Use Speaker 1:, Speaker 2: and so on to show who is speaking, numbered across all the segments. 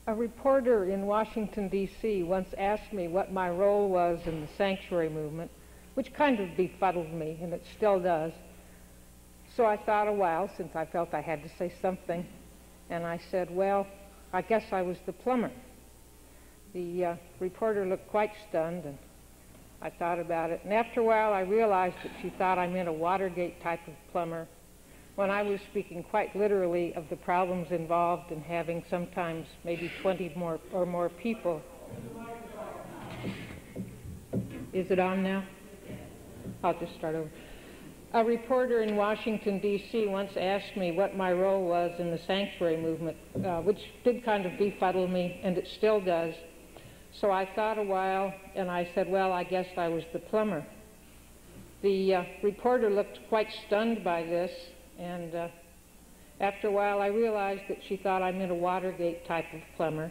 Speaker 1: A reporter in Washington, D.C. once asked me what my role was in the sanctuary movement, which kind of befuddled me, and it still does. So I thought a while, since I felt I had to say something, and I said, well, I guess I was the plumber. The reporter looked quite stunned, and I thought about it. And after a while, I realized that she thought I meant a Watergate type of plumber, when I was speaking quite literally of the problems involved in having sometimes maybe 20 or more people. Is it on now? I'll just start over. A reporter in Washington, D.C. once asked me what my role was in the sanctuary movement, which did kind of befuddle me, and it still does. So I thought a while, and I said, well, I guess I was the plumber. The reporter looked quite stunned by this, and after a while I realized that she thought I meant a Watergate type of plumber,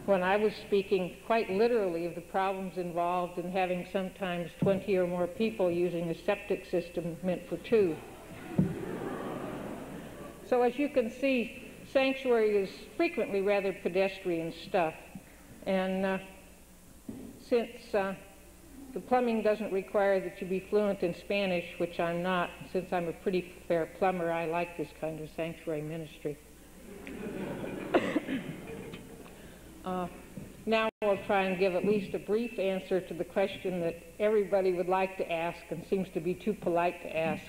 Speaker 1: when I was speaking quite literally of the problems involved in having sometimes 20 or more people using a septic system meant for 2. So as you can see, sanctuary is frequently rather pedestrian stuff. And since the plumbing doesn't require that you be fluent in Spanish, which I'm not, since I'm a pretty fair plumber, I like this kind of sanctuary ministry. Now I'll try and give at least a brief answer to the question that everybody would like to ask and seems to be too polite to ask,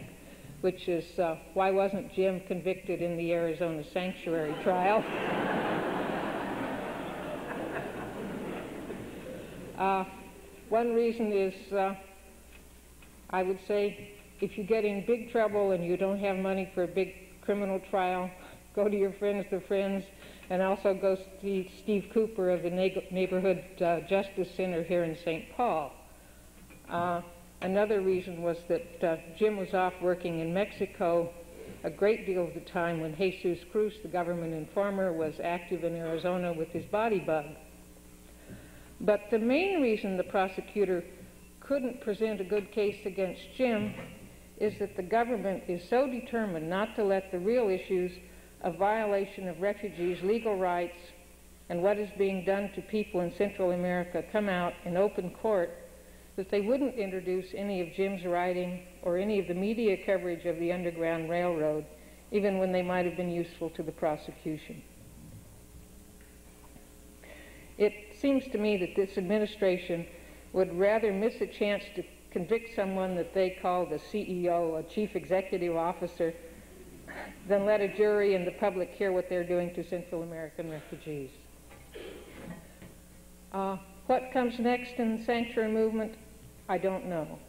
Speaker 1: which is, why wasn't Jim convicted in the Arizona sanctuary trial? One reason is, I would say, if you get in big trouble and you don't have money for a big criminal trial, go to your friends, the Friends, and also go see Steve Cooper of the Neighborhood Justice Center here in St. Paul. Another reason was that Jim was off working in Mexico a great deal of the time when Jesus Cruz, the government informer, was active in Arizona with his body bug. But the main reason the prosecutor couldn't present a good case against Jim is that the government is so determined not to let the real issues of violation of refugees' legal rights and what is being done to people in Central America come out in open court that they wouldn't introduce any of Jim's writing or any of the media coverage of the Underground Railroad, even when they might have been useful to the prosecution. It seems to me that this administration would rather miss a chance to convict someone that they call the CEO, a chief executive officer, than let a jury and the public hear what they're doing to Central American refugees. What comes next in the sanctuary movement? I don't know.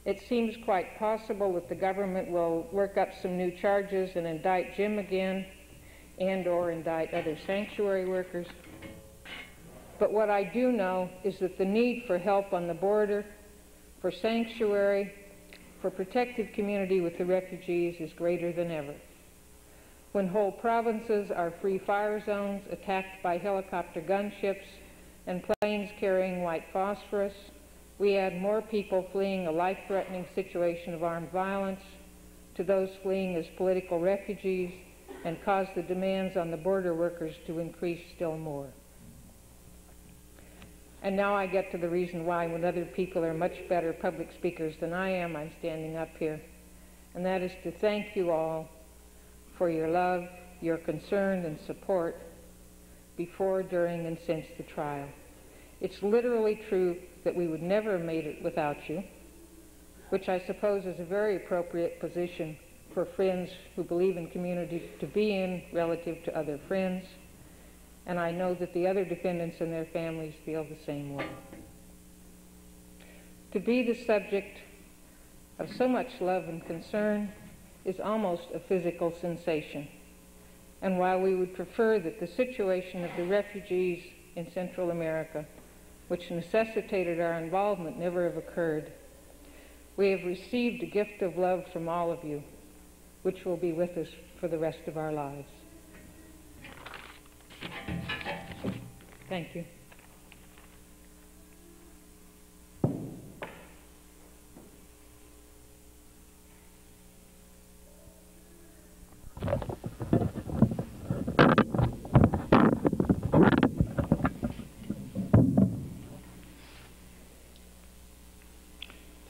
Speaker 1: It seems quite possible that the government will work up some new charges and indict Jim again, and/or indict other sanctuary workers. But what I do know is that the need for help on the border, for sanctuary, for protective community with the refugees is greater than ever. When whole provinces are free fire zones attacked by helicopter gunships and planes carrying white phosphorus, we add more people fleeing a life-threatening situation of armed violence to those fleeing as political refugees and cause the demands on the border workers to increase still more. And now I get to the reason why, when other people are much better public speakers than I am, I'm standing up here. And that is to thank you all for your love, your concern and support before, during, and since the trial. It's literally true that we would never have made it without you, which I suppose is a very appropriate position for friends who believe in community to be in relative to other friends. And I know that the other defendants and their families feel the same way. To be the subject of so much love and concern is almost a physical sensation. And while we would prefer that the situation of the refugees in Central America, which necessitated our involvement, never have occurred, we have received a gift of love from all of you, which will be with us for the rest of our lives. Thank you.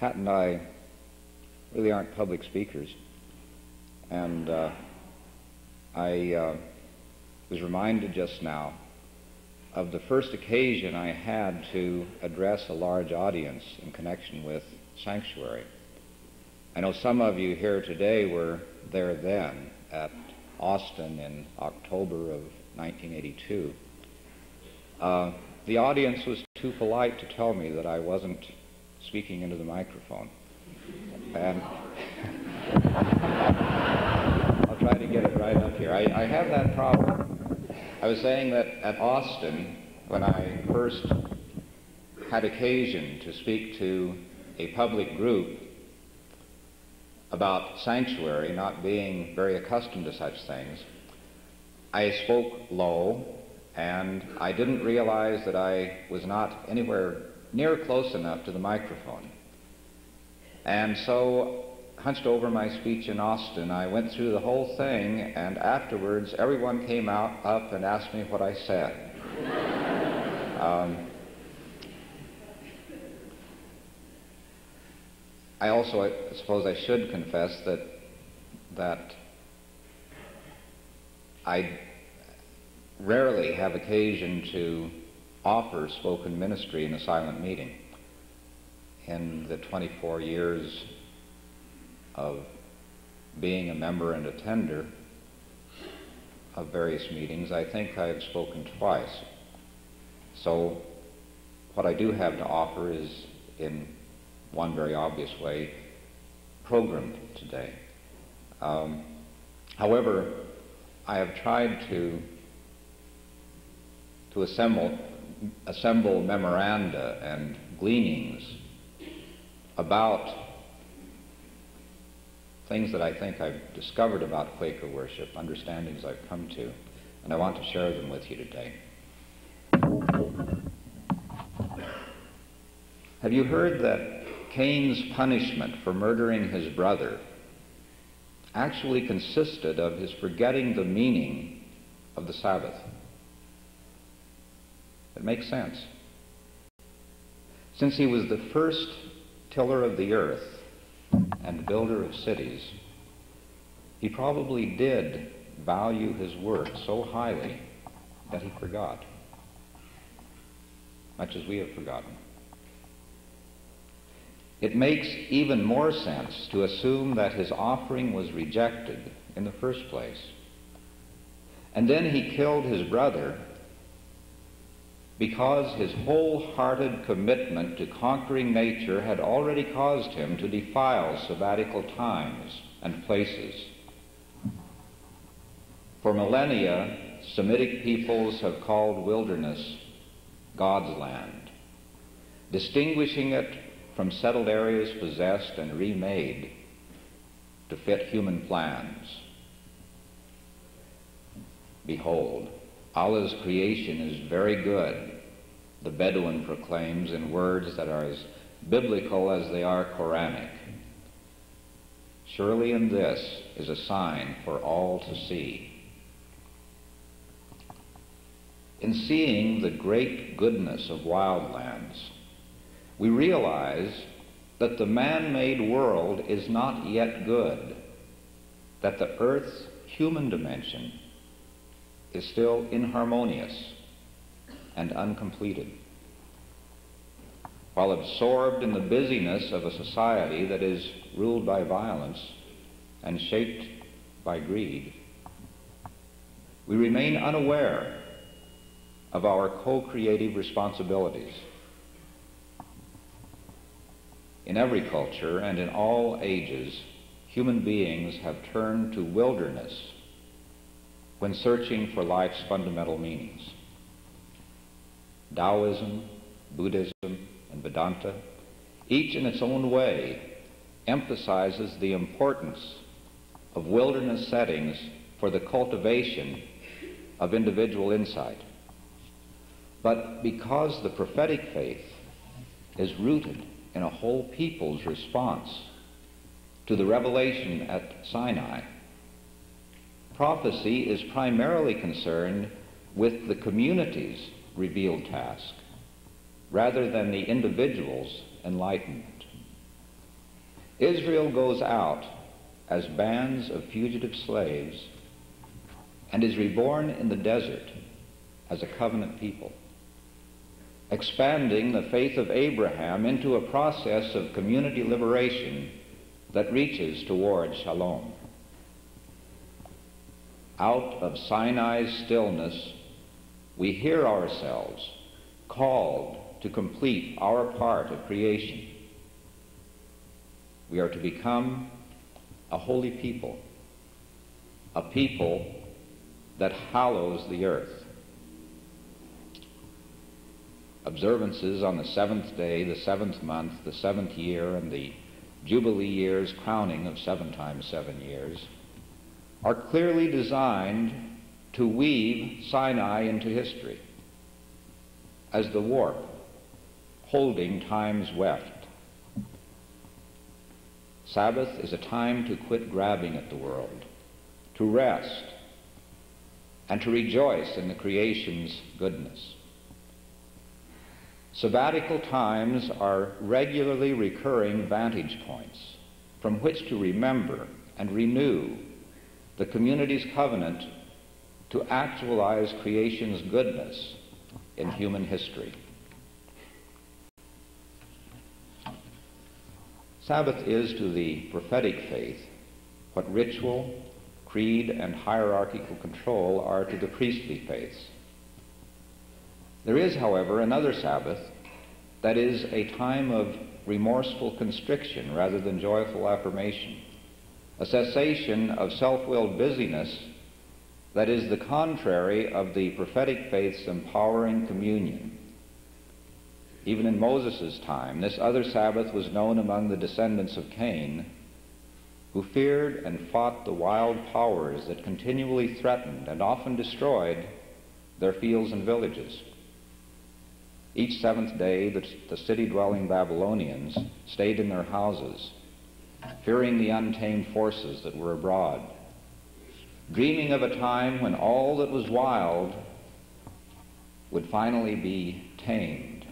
Speaker 2: Pat and I really aren't public speakers, and I was reminded just now of the first occasion I had to address a large audience in connection with sanctuary. I know some of you here today were there then at Austin in October of 1982. The audience was too polite to tell me that I wasn't speaking into the microphone. And I'll try to get it right up here. I have that problem. I was saying that at Austin, when I first had occasion to speak to a public group about sanctuary, not being very accustomed to such things, I spoke low, and I didn't realize that I was not anywhere near close enough to the microphone. And so, hunched over my speech in Austin, I went through the whole thing, and afterwards everyone came up and asked me what I said. I suppose I should confess that I rarely have occasion to offer spoken ministry in a silent meeting. In the 24 years of being a member and attender of various meetings, I think I have spoken twice. So what I do have to offer is, in one very obvious way, programmed today. However, I have tried to assemble memoranda and gleanings about things that I think I've discovered about Quaker worship, understandings I've come to, and I want to share them with you today. Have you heard that Cain's punishment for murdering his brother actually consisted of his forgetting the meaning of the Sabbath? It makes sense. Since he was the first tiller of the earth and builder of cities, he probably did value his work so highly that he forgot, much as we have forgotten. It makes even more sense to assume that his offering was rejected in the first place. And then he killed his brother because his wholehearted commitment to conquering nature had already caused him to defile sabbatical times and places. For millennia, Semitic peoples have called wilderness God's land, distinguishing it from settled areas possessed and remade to fit human plans. Behold, Allah's creation is very good, the Bedouin proclaims in words that are as biblical as they are Quranic. Surely in this is a sign for all to see. In seeing the great goodness of wildlands, we realize that the man-made world is not yet good, that the earth's human dimension is still inharmonious and uncompleted. While absorbed in the busyness of a society that is ruled by violence and shaped by greed, we remain unaware of our co-creative responsibilities. In every culture and in all ages, human beings have turned to wilderness when searching for life's fundamental meanings. Taoism, Buddhism, and Vedanta, each in its own way, emphasizes the importance of wilderness settings for the cultivation of individual insight. But because the prophetic faith is rooted in a whole people's response to the revelation at Sinai, prophecy is primarily concerned with the community's revealed task rather than the individual's enlightenment. Israel goes out as bands of fugitive slaves and is reborn in the desert as a covenant people, expanding the faith of Abraham into a process of community liberation that reaches toward shalom. Out of Sinai's stillness, we hear ourselves called to complete our part of creation. We are to become a holy people, a people that hallows the earth. Observances on the seventh day, the seventh month, the seventh year, and the Jubilee year's crowning of 7 times 7 years are clearly designed to weave Sinai into history as the warp holding time's weft. Sabbath is a time to quit grabbing at the world, to rest, and to rejoice in the creation's goodness. Sabbatical times are regularly recurring vantage points from which to remember and renew the community's covenant to actualize creation's goodness in human history. Sabbath is to the prophetic faith what ritual, creed, and hierarchical control are to the priestly faiths. There is, however, another Sabbath that is a time of remorseful constriction rather than joyful affirmation, a cessation of self-willed busyness that is the contrary of the prophetic faith's empowering communion. Even in Moses' time, this other Sabbath was known among the descendants of Cain, who feared and fought the wild powers that continually threatened and often destroyed their fields and villages. Each seventh day, the city-dwelling Babylonians stayed in their houses, fearing the untamed forces that were abroad, dreaming of a time when all that was wild would finally be tamed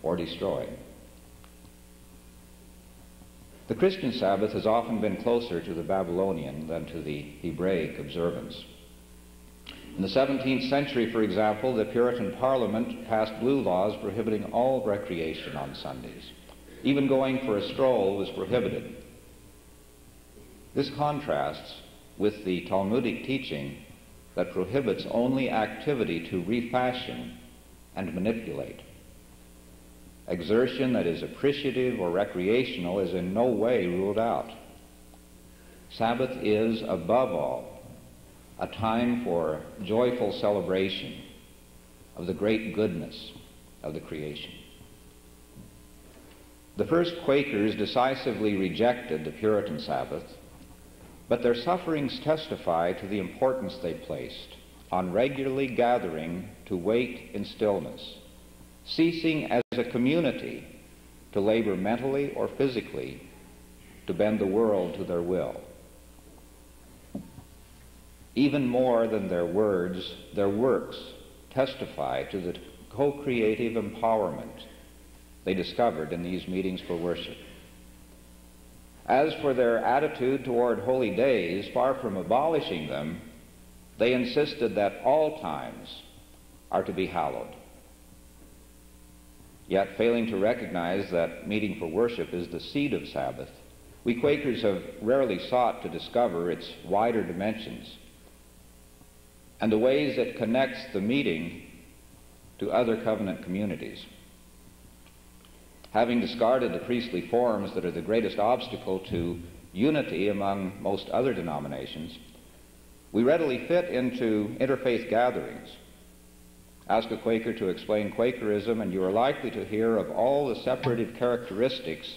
Speaker 2: or destroyed. The Christian Sabbath has often been closer to the Babylonian than to the Hebraic observance. In the 17th century, for example, the Puritan Parliament passed blue laws prohibiting all recreation on Sundays. Even going for a stroll was prohibited. This contrasts with the Talmudic teaching that prohibits only activity to refashion and manipulate. Exertion that is appreciative or recreational is in no way ruled out. Sabbath is, above all, a time for joyful celebration of the great goodness of the creation. The first Quakers decisively rejected the Puritan Sabbath, but their sufferings testify to the importance they placed on regularly gathering to wait in stillness, ceasing as a community to labor mentally or physically to bend the world to their will. Even more than their words, their works testify to the co-creative empowerment they discovered in these meetings for worship. As for their attitude toward holy days, far from abolishing them, they insisted that all times are to be hallowed. Yet, failing to recognize that meeting for worship is the seed of Sabbath, we Quakers have rarely sought to discover its wider dimensions and the ways it connects the meeting to other covenant communities. Having discarded the priestly forms that are the greatest obstacle to unity among most other denominations, we readily fit into interfaith gatherings. Ask a Quaker to explain Quakerism, and you are likely to hear of all the separative characteristics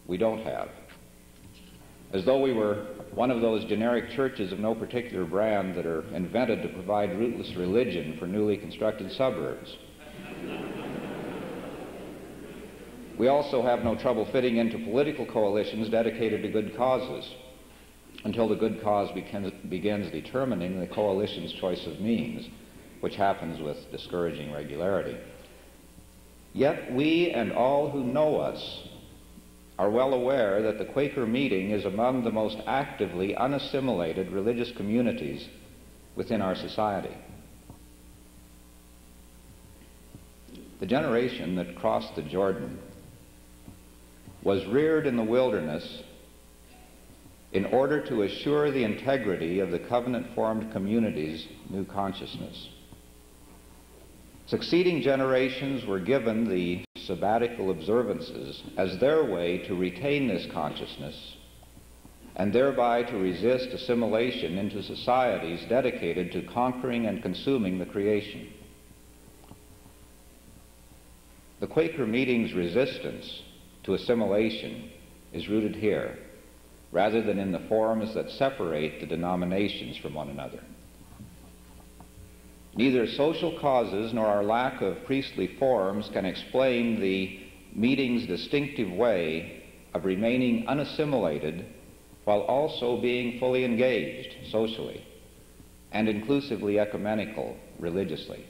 Speaker 2: we don't have, as though we were one of those generic churches of no particular brand that are invented to provide rootless religion for newly constructed suburbs. We also have no trouble fitting into political coalitions dedicated to good causes, until the good cause begins determining the coalition's choice of means, which happens with discouraging regularity. Yet we and all who know us are well aware that the Quaker meeting is among the most actively unassimilated religious communities within our society. The generation that crossed the Jordan was reared in the wilderness in order to assure the integrity of the covenant-formed community's new consciousness. Succeeding generations were given the sabbatical observances as their way to retain this consciousness and thereby to resist assimilation into societies dedicated to conquering and consuming the creation. The Quaker meeting's resistance to assimilation is rooted here, rather than in the forms that separate the denominations from one another. Neither social causes nor our lack of priestly forms can explain the meeting's distinctive way of remaining unassimilated while also being fully engaged socially and inclusively ecumenical religiously.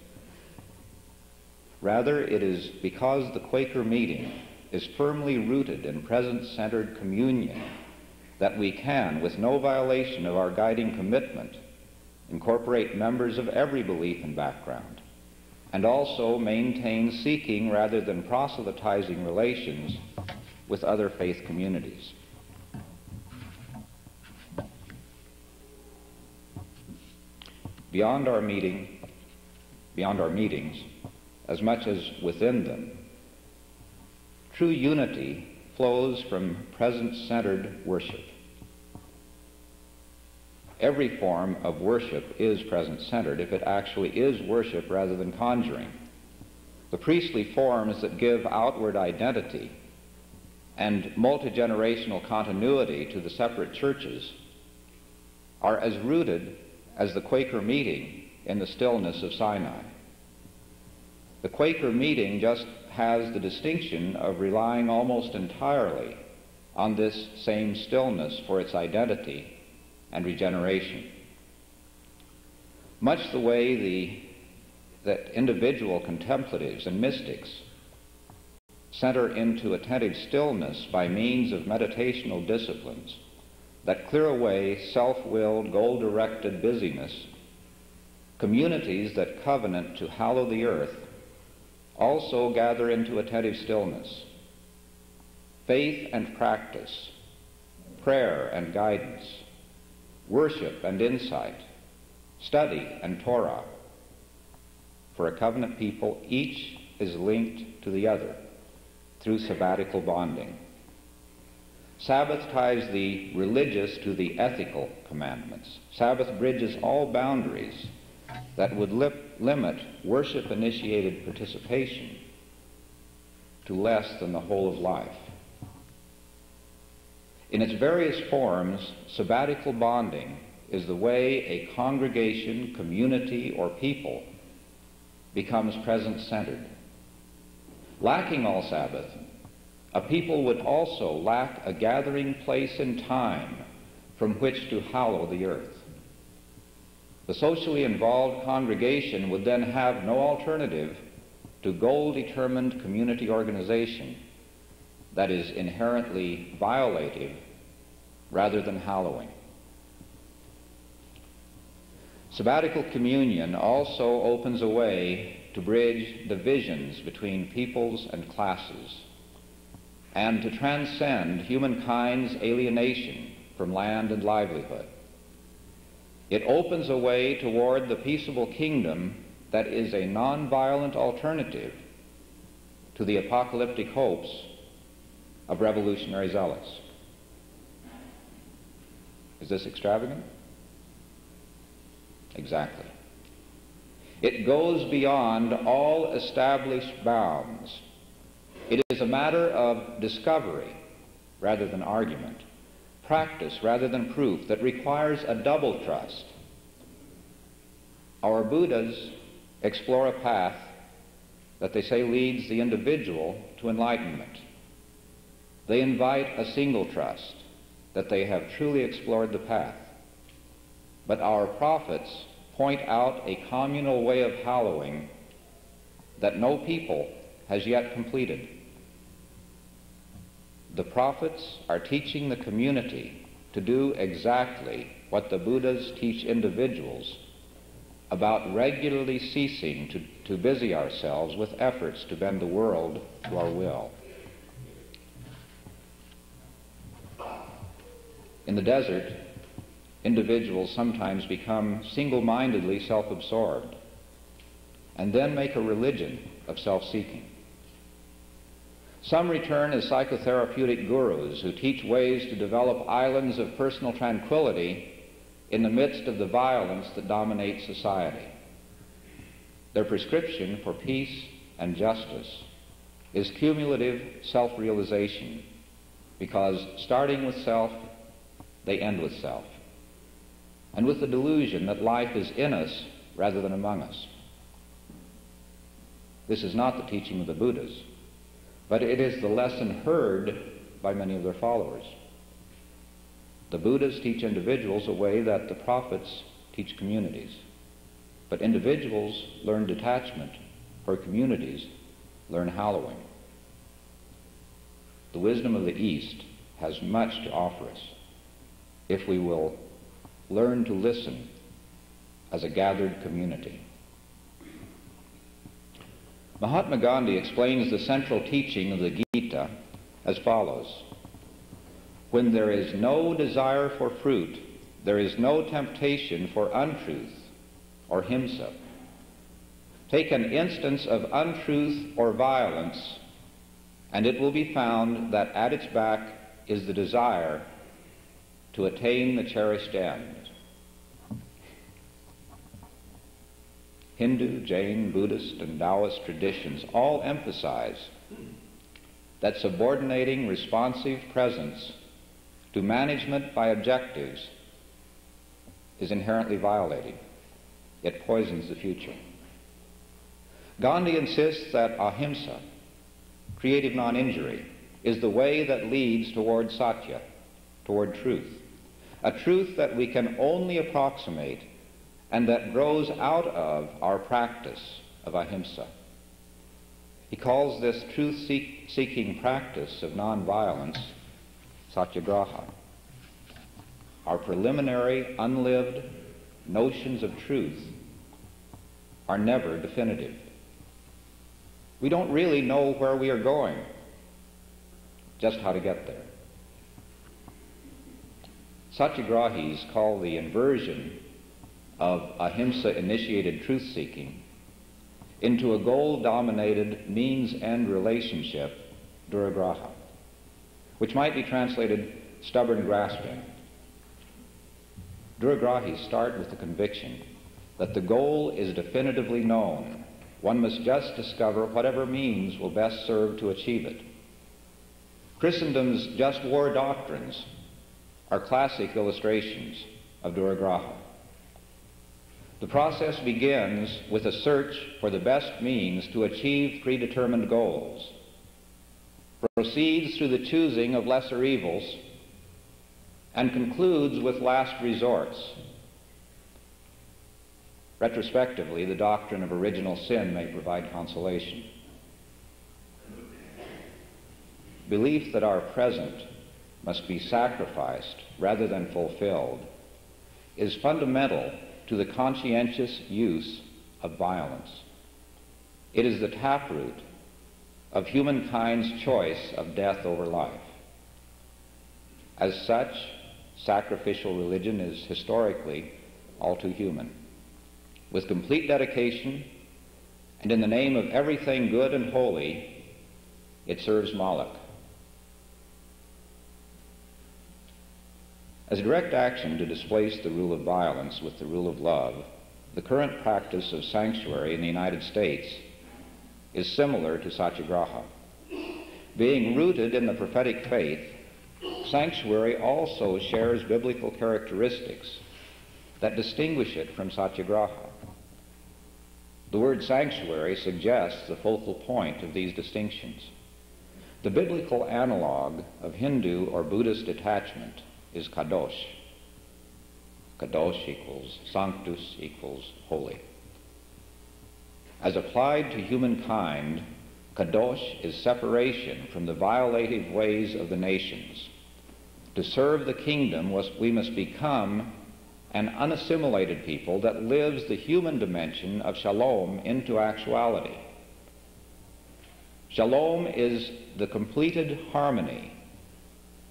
Speaker 2: Rather, it is because the Quaker meeting is firmly rooted in present-centered communion that we can, with no violation of our guiding commitment, incorporate members of every belief and background, and also maintain seeking rather than proselytizing relations with other faith communities. Beyond our meetings, as much as within them, true unity flows from present-centered worship. Every form of worship is present-centered if it actually is worship rather than conjuring. The priestly forms that give outward identity and multi-generational continuity to the separate churches are as rooted as the Quaker meeting in the stillness of Sinai. The Quaker meeting just has the distinction of relying almost entirely on this same stillness for its identity and regeneration. Much the way that individual contemplatives and mystics center into attentive stillness by means of meditational disciplines that clear away self-willed, goal-directed busyness, communities that covenant to hallow the earth also gather into attentive stillness. Faith and practice, prayer and guidance, worship and insight, study and Torah. For a covenant people, each is linked to the other through sabbatical bonding. Sabbath ties the religious to the ethical commandments. Sabbath bridges all boundaries that would limit worship-initiated participation to less than the whole of life. In its various forms, sabbatical bonding is the way a congregation, community, or people becomes present-centered. Lacking all Sabbath, a people would also lack a gathering place and time from which to hallow the earth. The socially involved congregation would then have no alternative to goal-determined community organization that is inherently violative rather than hallowing. Sabbatical communion also opens a way to bridge divisions between peoples and classes and to transcend humankind's alienation from land and livelihood. It opens a way toward the peaceable kingdom that is a nonviolent alternative to the apocalyptic hopes of revolutionary zealots. Is this extravagant? Exactly. It goes beyond all established bounds. It is a matter of discovery rather than argument, practice rather than proof, that requires a double trust. Our Buddhas explore a path that they say leads the individual to enlightenment. They invite a single trust, that they have truly explored the path. But our prophets point out a communal way of hallowing that no people has yet completed. the prophets are teaching the community to do exactly what the Buddhas teach individuals about regularly ceasing to busy ourselves with efforts to bend the world to our will. In the desert, individuals sometimes become single-mindedly self-absorbed and then make a religion of self-seeking. Some return as psychotherapeutic gurus who teach ways to develop islands of personal tranquility in the midst of the violence that dominates society. Their prescription for peace and justice is cumulative self-realization, because starting with self, they end with self, and with the delusion that life is in us rather than among us. This is not the teaching of the Buddhas, but it is the lesson heard by many of their followers. The Buddhas teach individuals a way that the prophets teach communities, but individuals learn detachment where communities learn hallowing. The wisdom of the East has much to offer us if we will learn to listen as a gathered community. Mahatma Gandhi explains the central teaching of the Gita as follows: when there is no desire for fruit, there is no temptation for untruth or himsa. Take an instance of untruth or violence, and it will be found that at its back is the desire to attain the cherished end. Hindu, Jain, Buddhist, and Taoist traditions all emphasize that subordinating responsive presence to management by objectives is inherently violating. It poisons the future. Gandhi insists that ahimsa, creative non-injury, is the way that leads toward satya, toward truth, a truth that we can only approximate and that grows out of our practice of ahimsa. He calls this truth-seeking practice of nonviolence satyagraha. Our preliminary, unlived notions of truth are never definitive. We don't really know where we are going, just how to get there. Satyagrahis call the inversion of ahimsa-initiated truth-seeking into a goal-dominated means-end relationship, duragraha, which might be translated stubborn grasping. Duragrahis start with the conviction that the goal is definitively known. One must just discover whatever means will best serve to achieve it. Christendom's just war doctrines are classic illustrations of duragraha. The process begins with a search for the best means to achieve predetermined goals, proceeds through the choosing of lesser evils, and concludes with last resorts. Retrospectively, the doctrine of original sin may provide consolation. Belief that our present must be sacrificed rather than fulfilled is fundamental to the conscientious use of violence. It is the taproot of humankind's choice of death over life. As such, sacrificial religion is historically all too human. With complete dedication, and in the name of everything good and holy, it serves Moloch. As a direct action to displace the rule of violence with the rule of love, the current practice of sanctuary in the United States is similar to satyagraha. Being rooted in the prophetic faith, sanctuary also shares biblical characteristics that distinguish it from satyagraha. The word sanctuary suggests the focal point of these distinctions. The biblical analog of Hindu or Buddhist detachment is kadosh. Kadosh equals sanctus equals holy. As applied to humankind, Kadosh is separation from the violative ways of the nations. To serve the kingdom, we must become an unassimilated people that lives the human dimension of shalom into actuality. Shalom is the completed harmony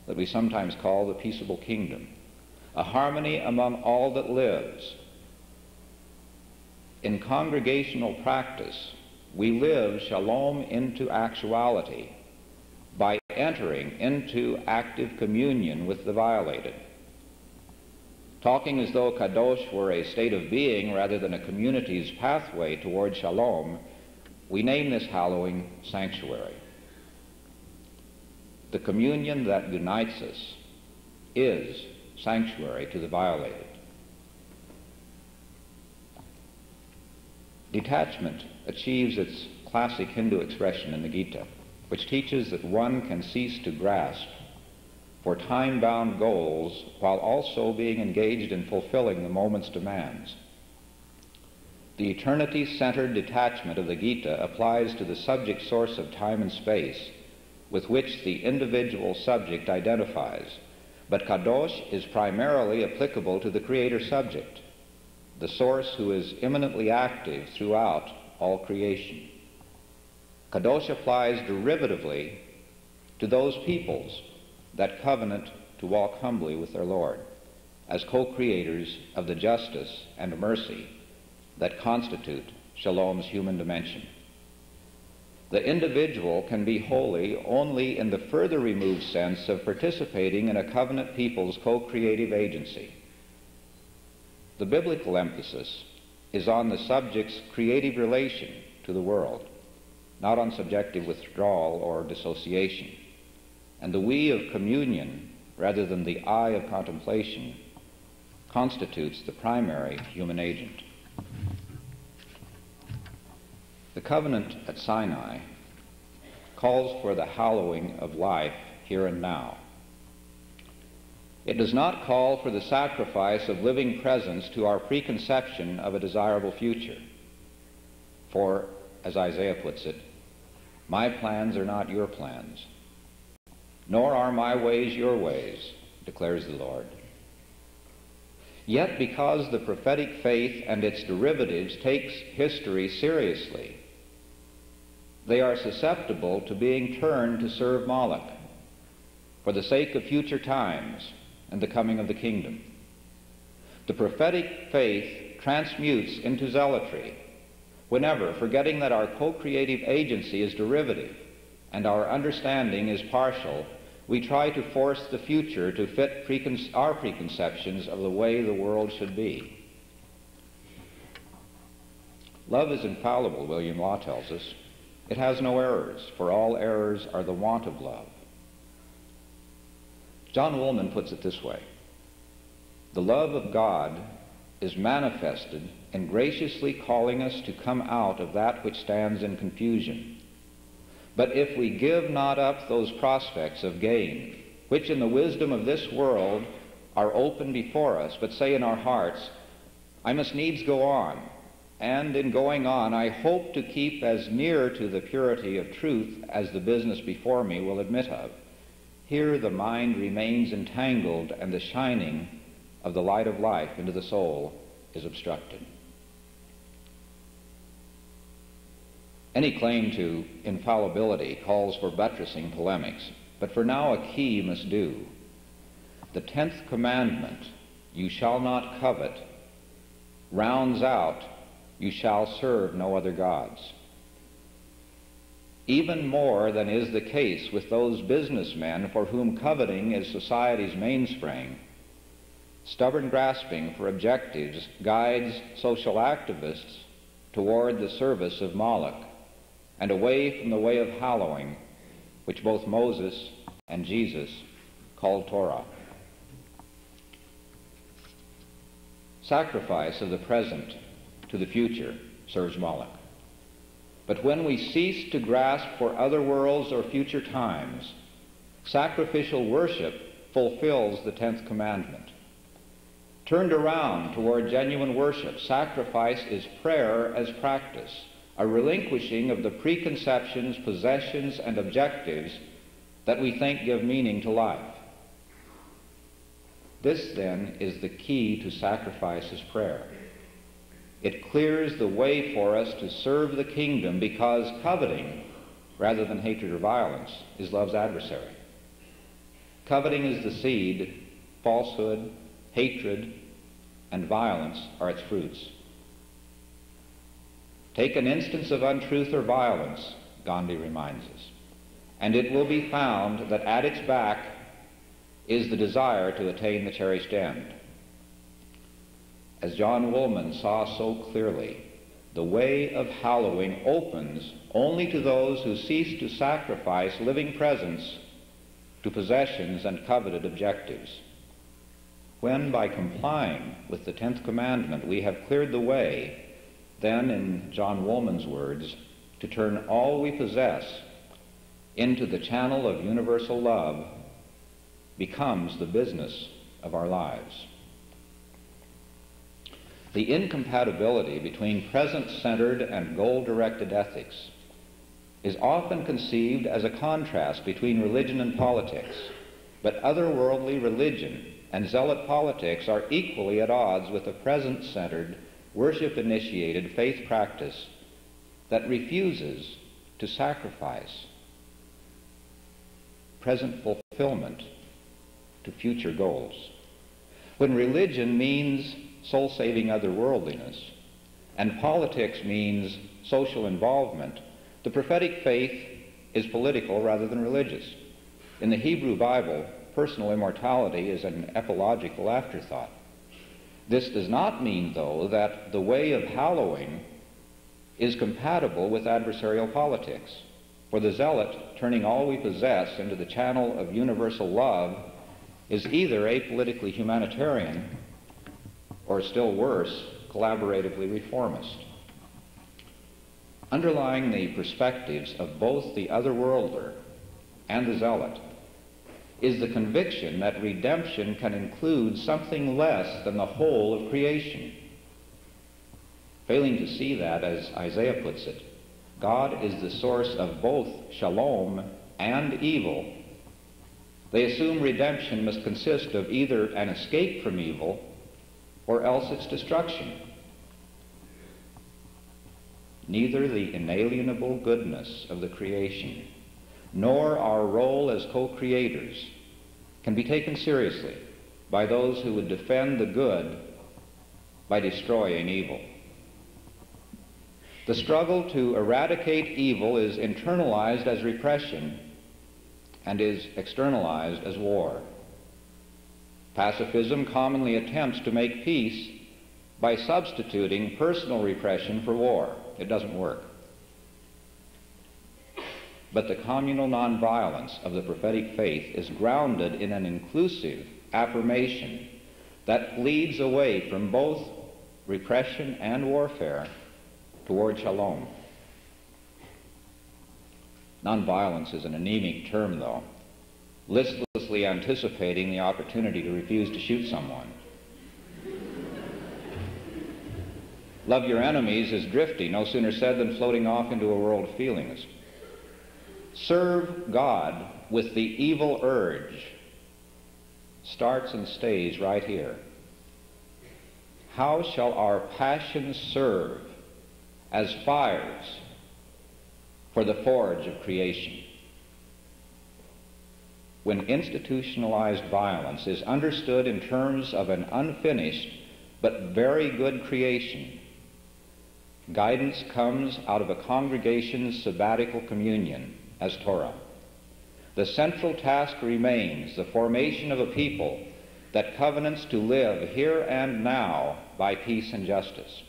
Speaker 2: that we sometimes call the peaceable kingdom, a harmony among all that lives. In congregational practice, we live shalom into actuality by entering into active communion with the violated. Talking as though Kadosh were a state of being rather than a community's pathway toward shalom, we name this hallowing sanctuary. The communion that unites us is sanctuary to the violated. Detachment achieves its classic Hindu expression in the Gita, which teaches that one can cease to grasp for time-bound goals while also being engaged in fulfilling the moment's demands. The eternity-centered detachment of the Gita applies to the subject source of time and space with which the individual subject identifies, but Kadosh is primarily applicable to the creator subject, the source who is immanently active throughout all creation. Kadosh applies derivatively to those peoples that covenant to walk humbly with their Lord as co-creators of the justice and mercy that constitute Shalom's human dimension. The individual can be holy only in the further removed sense of participating in a covenant people's co-creative agency. The biblical emphasis is on the subject's creative relation to the world, not on subjective withdrawal or dissociation. And the we of communion, rather than the I of contemplation, constitutes the primary human agent. The covenant at Sinai calls for the hallowing of life here and now. It does not call for the sacrifice of living presence to our preconception of a desirable future. For, as Isaiah puts it, my plans are not your plans, nor are my ways your ways, declares the Lord. Yet because the prophetic faith and its derivatives takes history seriously, they are susceptible to being turned to serve Moloch for the sake of future times and the coming of the kingdom. The prophetic faith transmutes into zealotry whenever, forgetting that our co-creative agency is derivative and our understanding is partial, we try to force the future to fit our preconceptions of the way the world should be. Love is infallible, William Law tells us. It has no errors, for all errors are the want of love. John Woolman puts it this way: the love of God is manifested in graciously calling us to come out of that which stands in confusion. But if we give not up those prospects of gain, which in the wisdom of this world are open before us, but say in our hearts, I must needs go on, and in going on I hope to keep as near to the purity of truth as the business before me will admit of, here the mind remains entangled, and the shining of the light of life into the soul is obstructed. Any claim to infallibility calls for buttressing polemics, but for now a key must do. The 10th commandment, you shall not covet, rounds out, you shall serve no other gods. Even more than is the case with those businessmen for whom coveting is society's mainspring, stubborn grasping for objectives guides social activists toward the service of Moloch and away from the way of hallowing, which both Moses and Jesus called Torah. Sacrifice of the present to the future serves Moloch. But when we cease to grasp for other worlds or future times, sacrificial worship fulfills the 10th commandment. Turned around toward genuine worship, sacrifice is prayer as practice, a relinquishing of the preconceptions, possessions, and objectives that we think give meaning to life. This, then, is the key to sacrifice's prayer. It clears the way for us to serve the kingdom because coveting, rather than hatred or violence, is love's adversary. Coveting is the seed, falsehood, hatred, and violence are its fruits. Take an instance of untruth or violence, Gandhi reminds us, and it will be found that at its back is the desire to attain the cherished end. As John Woolman saw so clearly, the way of hallowing opens only to those who cease to sacrifice living presence to possessions and coveted objectives. When, by complying with the 10th commandment, we have cleared the way, then, in John Woolman's words, to turn all we possess into the channel of universal love becomes the business of our lives. The incompatibility between present-centered and goal-directed ethics is often conceived as a contrast between religion and politics, but otherworldly religion and zealot politics are equally at odds with a present-centered, worship-initiated faith practice that refuses to sacrifice present fulfillment to future goals. When religion means soul-saving otherworldliness and politics means social involvement, the prophetic faith is political rather than religious. In the Hebrew Bible, personal immortality is an epological afterthought. This does not mean, though, that the way of hallowing is compatible with adversarial politics. For the zealot, turning all we possess into the channel of universal love is either apolitically humanitarian or, still worse, collaboratively reformist. Underlying the perspectives of both the otherworldler and the zealot is the conviction that redemption can include something less than the whole of creation. Failing to see that, as Isaiah puts it, God is the source of both shalom and evil, they assume redemption must consist of either an escape from evil or else its destruction. Neither the inalienable goodness of the creation nor our role as co-creators can be taken seriously by those who would defend the good by destroying evil. The struggle to eradicate evil is internalized as repression and is externalized as war. Pacifism commonly attempts to make peace by substituting personal repression for war. It doesn't work. But the communal nonviolence of the prophetic faith is grounded in an inclusive affirmation that leads away from both repression and warfare toward shalom. Nonviolence is an anemic term, though, listlessly anticipating the opportunity to refuse to shoot someone. Love your enemies is drifty, no sooner said than floating off into a world of feelings. Serve God with the evil urge starts and stays right here. How shall our passions serve as fires for the forge of creation? When institutionalized violence is understood in terms of an unfinished but very good creation, guidance comes out of a congregation's sabbatical communion as Torah. The central task remains the formation of a people that covenants to live here and now by peace and justice.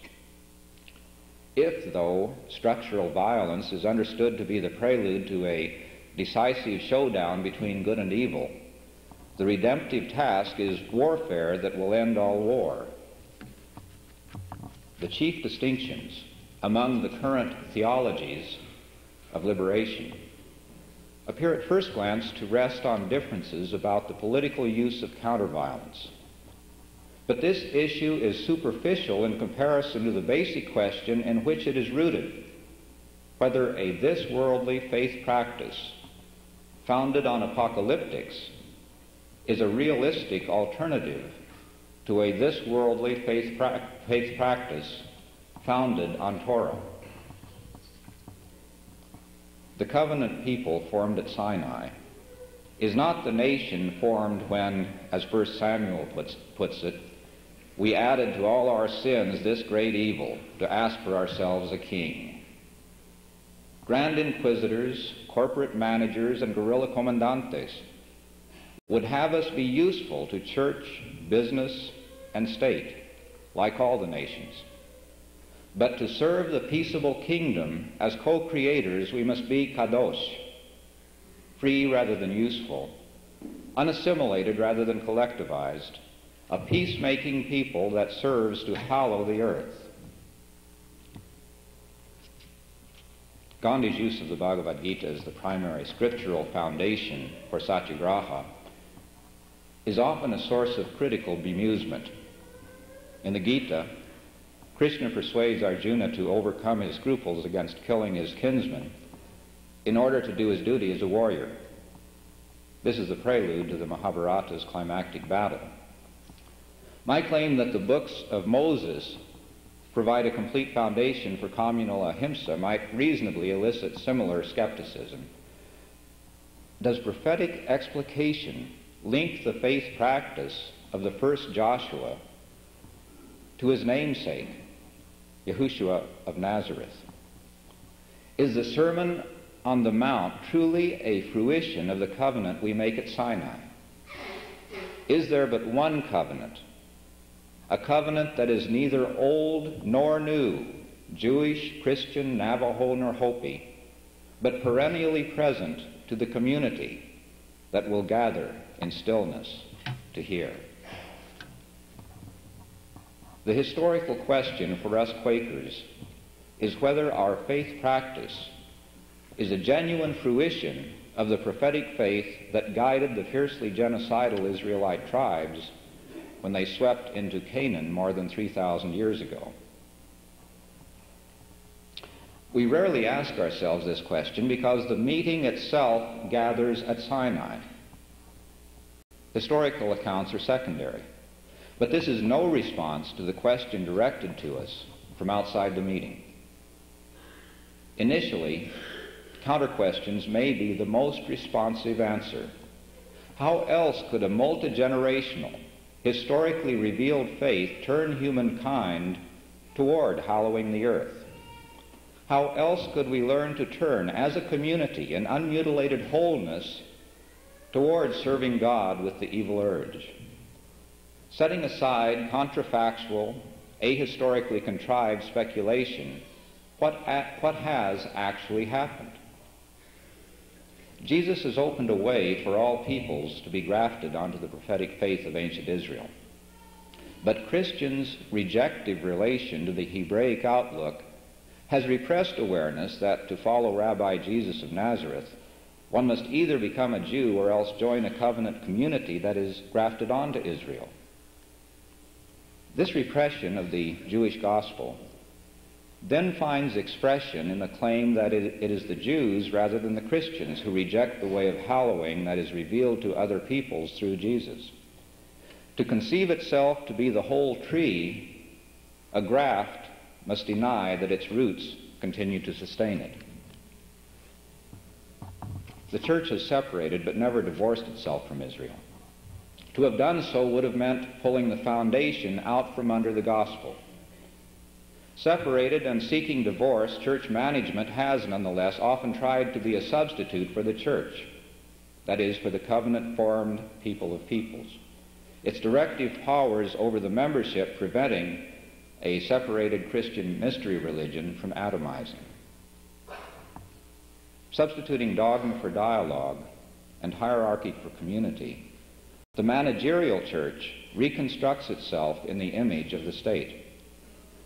Speaker 2: If, though, structural violence is understood to be the prelude to a decisive showdown between good and evil, the redemptive task is warfare that will end all war. The chief distinctions among the current theologies of liberation appear at first glance to rest on differences about the political use of counterviolence. But this issue is superficial in comparison to the basic question in which it is rooted. whether a this-worldly faith practice founded on apocalyptics is a realistic alternative to a this-worldly faith practice founded on Torah. The covenant people formed at Sinai is not the nation formed when, as 1 Samuel puts it, we added to all our sins this great evil, to ask for ourselves a king. Grand inquisitors, corporate managers, and guerrilla comandantes would have us be useful to church, business, and state, like all the nations. But to serve the peaceable kingdom as co-creators, we must be kadosh, free rather than useful, unassimilated rather than collectivized, a peacemaking people that serves to hallow the earth. Gandhi's use of the Bhagavad Gita as the primary scriptural foundation for satyagraha is often a source of critical bemusement. In the Gita, Krishna persuades Arjuna to overcome his scruples against killing his kinsman in order to do his duty as a warrior. This is the prelude to the Mahabharata's climactic battle. My claim that the books of Moses provide a complete foundation for communal ahimsa might reasonably elicit similar skepticism. Does prophetic explication link the faith practice of the first Joshua to his namesake, Yahushua of Nazareth? Is the Sermon on the Mount truly a fruition of the covenant we make at Sinai? Is there but one covenant, a covenant that is neither old nor new, Jewish, Christian, Navajo, nor Hopi, but perennially present to the community that will gather in stillness to hear? The historical question for us Quakers is whether our faith practice is a genuine fruition of the prophetic faith that guided the fiercely genocidal Israelite tribes when they swept into Canaan more than 3,000 years ago. We rarely ask ourselves this question because the meeting itself gathers at Sinai. Historical accounts are secondary. But this is no response to the question directed to us from outside the meeting. Initially, counter-questions may be the most responsive answer. How else could a multi-generational, historically revealed faith turn humankind toward hallowing the earth? How else could we learn to turn as a community in unmutilated wholeness toward serving God with the evil urge? Setting aside contrafactual, ahistorically contrived speculation, what has actually happened? Jesus has opened a way for all peoples to be grafted onto the prophetic faith of ancient Israel. But Christians' rejective relation to the Hebraic outlook has repressed awareness that to follow Rabbi Jesus of Nazareth, one must either become a Jew or else join a covenant community that is grafted onto Israel. This repression of the Jewish gospel then finds expression in the claim that it is the Jews rather than the Christians who reject the way of hallowing that is revealed to other peoples through Jesus. To conceive itself to be the whole tree, a graft must deny that its roots continue to sustain it. The church has separated but never divorced itself from Israel. To have done so would have meant pulling the foundation out from under the gospel. Separated and seeking divorce, church management has nonetheless often tried to be a substitute for the church, that is, for the covenant-formed people of peoples. Its directive powers over the membership preventing a separated Christian mystery religion from atomizing. Substituting dogma for dialogue and hierarchy for community, the managerial church reconstructs itself in the image of the state.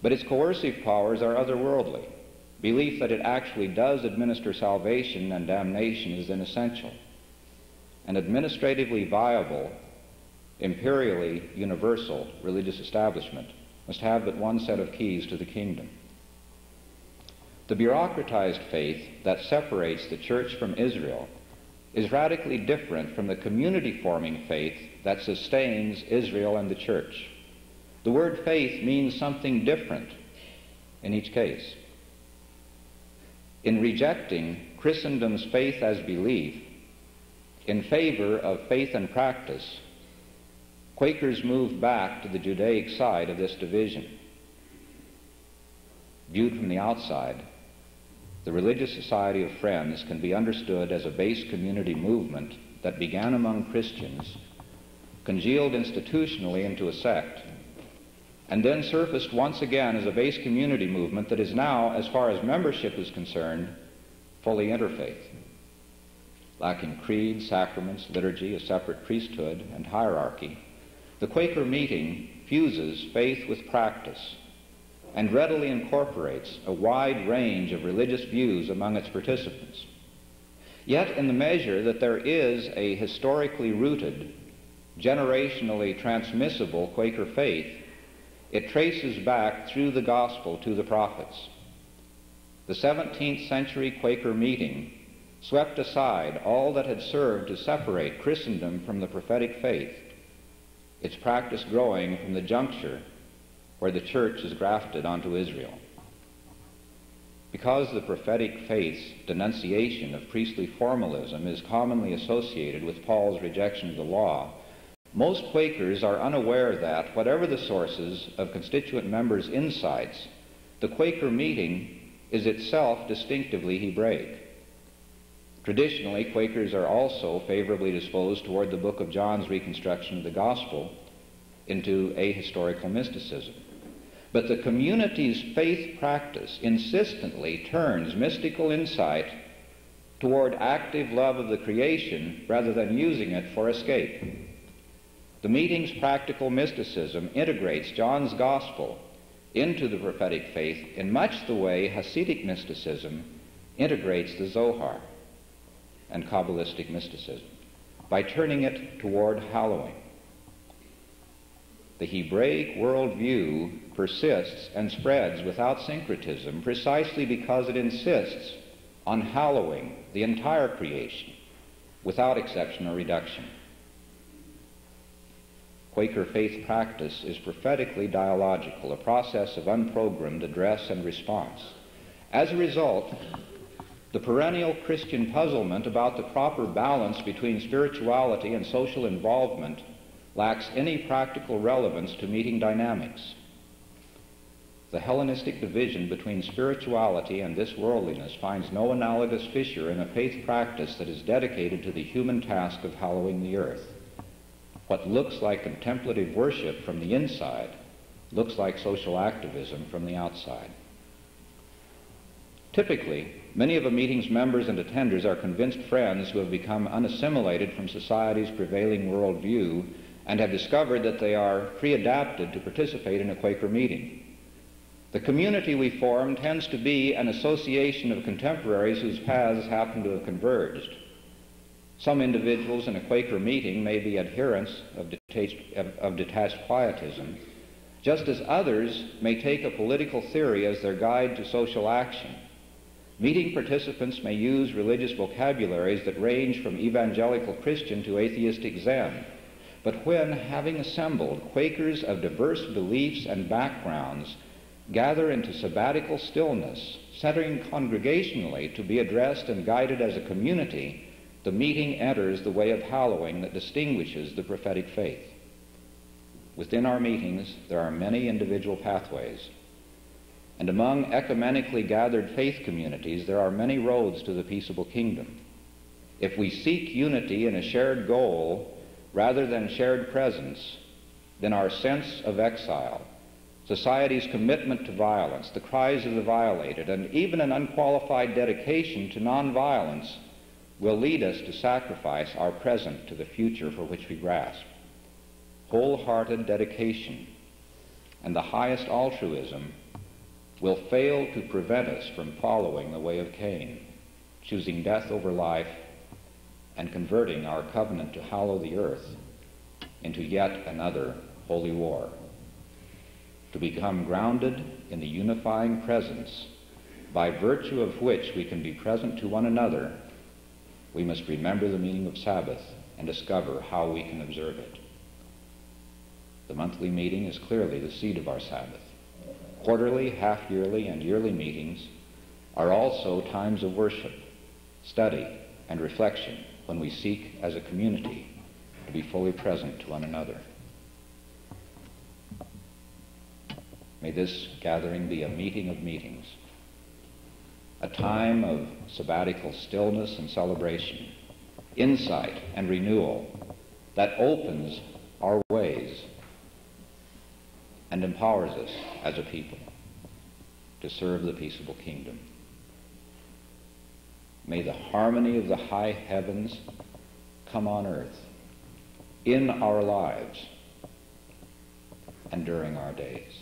Speaker 2: But its coercive powers are otherworldly. Belief that it actually does administer salvation and damnation is inessential. An administratively viable, imperially universal religious establishment must have but one set of keys to the kingdom. The bureaucratized faith that separates the church from Israel is radically different from the community-forming faith that sustains Israel and the church. The word faith means something different in each case. In rejecting Christendom's faith as belief in favor of faith and practice, Quakers moved back to the Judaic side of this division. Viewed from the outside, the Religious Society of Friends can be understood as a base community movement that began among Christians, congealed institutionally into a sect, and then surfaced once again as a base community movement that is now, as far as membership is concerned, fully interfaith, lacking creed, sacraments, liturgy, a separate priesthood, and hierarchy. The Quaker meeting fuses faith with practice and readily incorporates a wide range of religious views among its participants. Yet in the measure that there is a historically rooted, generationally transmissible Quaker faith, it traces back through the gospel to the prophets. The 17th century Quaker meeting swept aside all that had served to separate Christendom from the prophetic faith, its practice growing from the juncture where the church is grafted onto Israel. Because the prophetic faith's denunciation of priestly formalism is commonly associated with Paul's rejection of the law, most Quakers are unaware that, whatever the sources of constituent members' insights, the Quaker meeting is itself distinctively Hebraic. Traditionally, Quakers are also favorably disposed toward the book of John's reconstruction of the gospel into ahistorical mysticism. But the community's faith practice insistently turns mystical insight toward active love of the creation rather than using it for escape. The meeting's practical mysticism integrates John's gospel into the prophetic faith in much the way Hasidic mysticism integrates the Zohar and Kabbalistic mysticism, by turning it toward hallowing. The Hebraic worldview persists and spreads without syncretism precisely because it insists on hallowing the entire creation without exception or reduction. Quaker faith practice is prophetically dialogical, a process of unprogrammed address and response. As a result, the perennial Christian puzzlement about the proper balance between spirituality and social involvement lacks any practical relevance to meeting dynamics. The Hellenistic division between spirituality and this worldliness finds no analogous fissure in a faith practice that is dedicated to the human task of hallowing the earth. What looks like contemplative worship from the inside looks like social activism from the outside. Typically, many of a meeting's members and attenders are convinced friends who have become unassimilated from society's prevailing worldview and have discovered that they are pre-adapted to participate in a Quaker meeting. The community we form tends to be an association of contemporaries whose paths happen to have converged. Some individuals in a Quaker meeting may be adherents of detached quietism, just as others may take a political theory as their guide to social action. Meeting participants may use religious vocabularies that range from evangelical Christian to atheistic Zen. But when, having assembled, Quakers of diverse beliefs and backgrounds gather into sabbatical stillness, centering congregationally to be addressed and guided as a community, the meeting enters the way of hallowing that distinguishes the prophetic faith. Within our meetings, there are many individual pathways. And among ecumenically gathered faith communities, there are many roads to the peaceable kingdom. If we seek unity in a shared goal rather than shared presence, then our sense of exile, society's commitment to violence, the cries of the violated, and even an unqualified dedication to nonviolence will lead us to sacrifice our present to the future for which we grasp. Wholehearted dedication and the highest altruism will fail to prevent us from following the way of Cain, choosing death over life and converting our covenant to hallow the earth into yet another holy war, to become grounded in the unifying presence by virtue of which we can be present to one another, we must remember the meaning of Sabbath and discover how we can observe it. The monthly meeting is clearly the seed of our Sabbath. Quarterly, half-yearly, and yearly meetings are also times of worship, study, and reflection when we seek as a community to be fully present to one another. May this gathering be a meeting of meetings, a time of sabbatical stillness and celebration, insight and renewal that opens our ways and empowers us as a people to serve the peaceable kingdom. May the harmony of the high heavens come on earth, in our lives, and during our days.